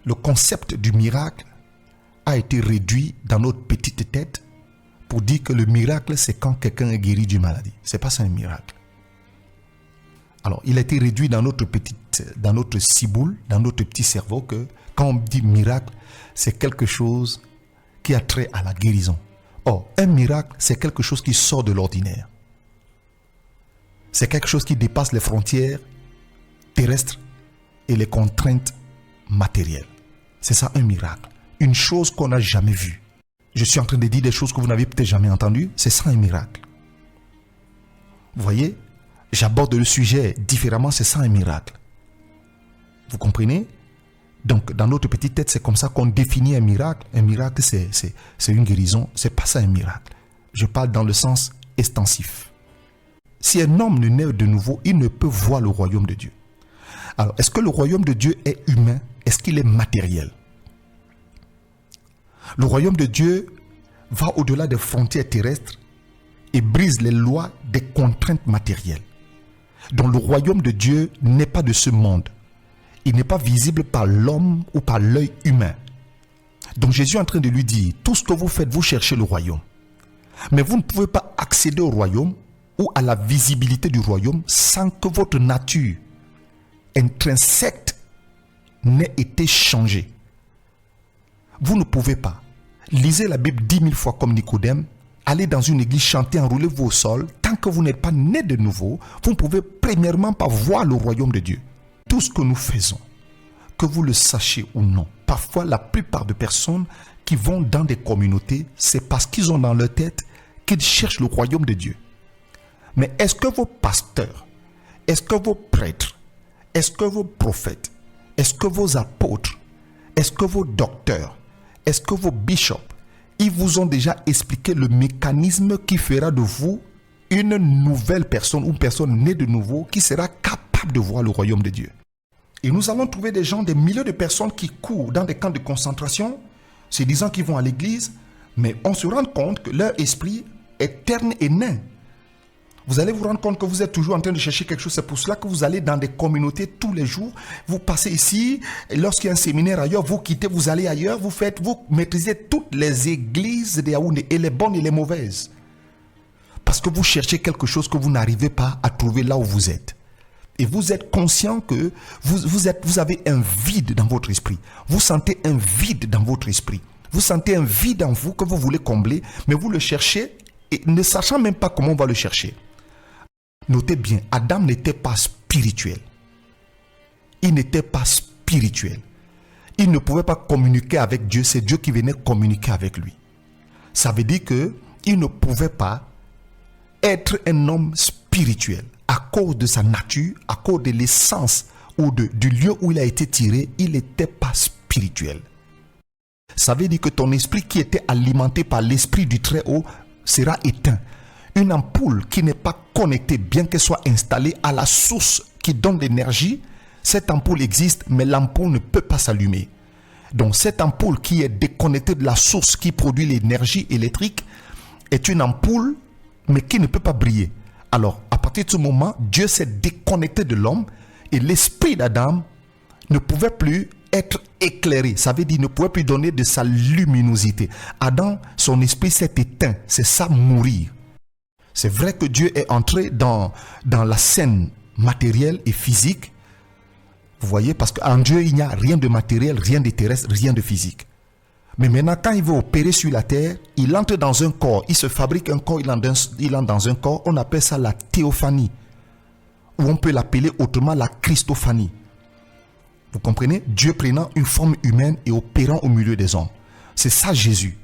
Le concept du miracle a été réduit dans notre petite tête pour dire que le miracle, c'est quand quelqu'un est guéri d'une maladie. Ce n'est pas ça un miracle. Alors, il a été réduit dans notre ciboule, dans notre petit cerveau, que quand on dit miracle, c'est quelque chose qui a trait à la guérison. Or, un miracle, c'est quelque chose qui sort de l'ordinaire. C'est quelque chose qui dépasse les frontières terrestres et les contraintes matérielles. C'est ça un miracle. Une chose qu'on n'a jamais vue. Je suis en train de dire des choses que vous n'avez peut-être jamais entendues. C'est ça un miracle. Vous voyez? J'aborde le sujet différemment, c'est ça un miracle. Vous comprenez? Donc, dans notre petite tête, c'est comme ça qu'on définit un miracle. Un miracle, c'est une guérison. C'est pas ça un miracle. Je parle dans le sens extensif. Si un homme ne naît de nouveau, il ne peut voir le royaume de Dieu. Alors, est-ce que le royaume de Dieu est humain? Est-ce qu'il est matériel? Le royaume de Dieu va au-delà des frontières terrestres et brise les lois des contraintes matérielles. Donc le royaume de Dieu n'est pas de ce monde. Il n'est pas visible par l'homme ou par l'œil humain. Donc Jésus est en train de lui dire, tout ce que vous faites, vous cherchez le royaume. Mais vous ne pouvez pas accéder au royaume ou à la visibilité du royaume sans que votre nature intrinsèque n'ait été changée. Vous ne pouvez pas. Lisez la Bible 10 000 fois comme Nicodème. Allez dans une église, chanter, enroulez-vous au sol. Tant que vous n'êtes pas né de nouveau, vous ne pouvez premièrement pas voir le royaume de Dieu. Tout ce que nous faisons, que vous le sachiez ou non, parfois la plupart des personnes qui vont dans des communautés, c'est parce qu'ils ont dans leur tête qu'ils cherchent le royaume de Dieu. Mais est-ce que vos pasteurs, est-ce que vos prêtres, est-ce que vos prophètes, est-ce que vos apôtres, est-ce que vos docteurs, est-ce que vos bishops, ils vous ont déjà expliqué le mécanisme qui fera de vous une nouvelle personne, une personne née de nouveau qui sera capable de voir le royaume de Dieu? Et nous allons trouver des gens, des milliers de personnes qui courent dans des camps de concentration, se disant qu'ils vont à l'église, mais on se rend compte que leur esprit est terne et nain. Vous allez vous rendre compte que vous êtes toujours en train de chercher quelque chose. C'est pour cela que vous allez dans des communautés tous les jours. Vous passez ici, et lorsqu'il y a un séminaire ailleurs, vous quittez, vous allez ailleurs, vous maîtrisez toutes les églises de Yaoundé, et les bonnes et les mauvaises. Parce que vous cherchez quelque chose que vous n'arrivez pas à trouver là où vous êtes. Et vous êtes conscient que vous avez un vide dans votre esprit. Vous sentez un vide dans votre esprit. Vous sentez un vide en vous que vous voulez combler, mais vous le cherchez et ne sachant même pas comment on va le chercher. Notez bien, Adam n'était pas spirituel. Il n'était pas spirituel. Il ne pouvait pas communiquer avec Dieu. C'est Dieu qui venait communiquer avec lui. Ça veut dire qu'il ne pouvait pas être un homme spirituel. À cause de sa nature, à cause de l'essence ou du lieu où il a été tiré, il n'était pas spirituel. Ça veut dire que ton esprit qui était alimenté par l'esprit du Très-Haut sera éteint. Une ampoule qui n'est pas connectée, bien qu'elle soit installée à la source qui donne l'énergie, cette ampoule existe, mais l'ampoule ne peut pas s'allumer. Donc cette ampoule qui est déconnectée de la source qui produit l'énergie électrique est une ampoule, mais qui ne peut pas briller. Alors, à partir de ce moment, Dieu s'est déconnecté de l'homme et l'esprit d'Adam ne pouvait plus être éclairé. Ça veut dire ne pouvait plus donner de sa luminosité. Adam, son esprit s'est éteint. C'est ça, mourir. C'est vrai que Dieu est entré dans la scène matérielle et physique. Vous voyez, parce qu'en Dieu, il n'y a rien de matériel, rien de terrestre, rien de physique. Mais maintenant, quand il veut opérer sur la terre, il entre dans un corps. Il se fabrique un corps, il entre dans un corps. On appelle ça la théophanie. Ou on peut l'appeler autrement la christophanie. Vous comprenez? Dieu prenant une forme humaine et opérant au milieu des hommes. C'est ça Jésus.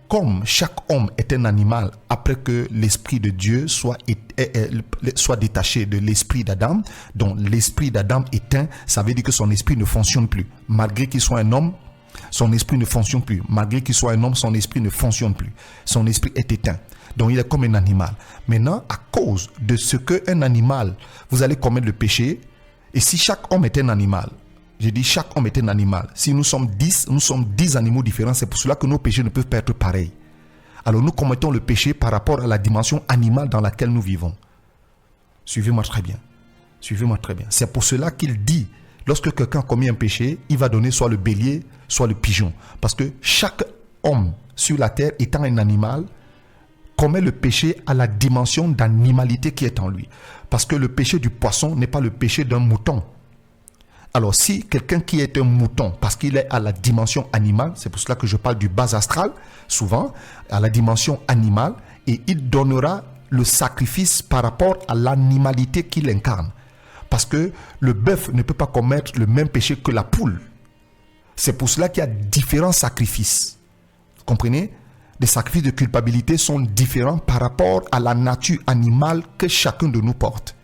Comme chaque homme est un animal, après que l'esprit de Dieu soit détaché de l'esprit d'Adam, donc l'esprit d'Adam éteint, ça veut dire que son esprit ne fonctionne plus. Malgré qu'il soit un homme, son esprit ne fonctionne plus. Malgré qu'il soit un homme, son esprit ne fonctionne plus. Son esprit est éteint. Donc il est comme un animal. Maintenant, à cause de ce qu'un animal, vous allez commettre le péché, et si chaque homme est un animal, je dis chaque homme est un animal. Si nous sommes 10 animaux différents. C'est pour cela que nos péchés ne peuvent pas être pareils. Alors nous commettons le péché par rapport à la dimension animale dans laquelle nous vivons. Suivez-moi très bien. Suivez-moi très bien. C'est pour cela qu'il dit Lorsque quelqu'un a commis un péché, il va donner soit le bélier, soit le pigeon. Parce que chaque homme sur la terre étant un animal, commet le péché à la dimension d'animalité qui est en lui. Parce que le péché du poisson n'est pas le péché d'un mouton. Alors si quelqu'un qui est un mouton, parce qu'il est à la dimension animale, c'est pour cela que je parle du bas astral, souvent, à la dimension animale, et il donnera le sacrifice par rapport à l'animalité qu'il incarne. Parce que le bœuf ne peut pas commettre le même péché que la poule. C'est pour cela qu'il y a différents sacrifices. Vous comprenez ? Les sacrifices de culpabilité sont différents par rapport à la nature animale que chacun de nous porte.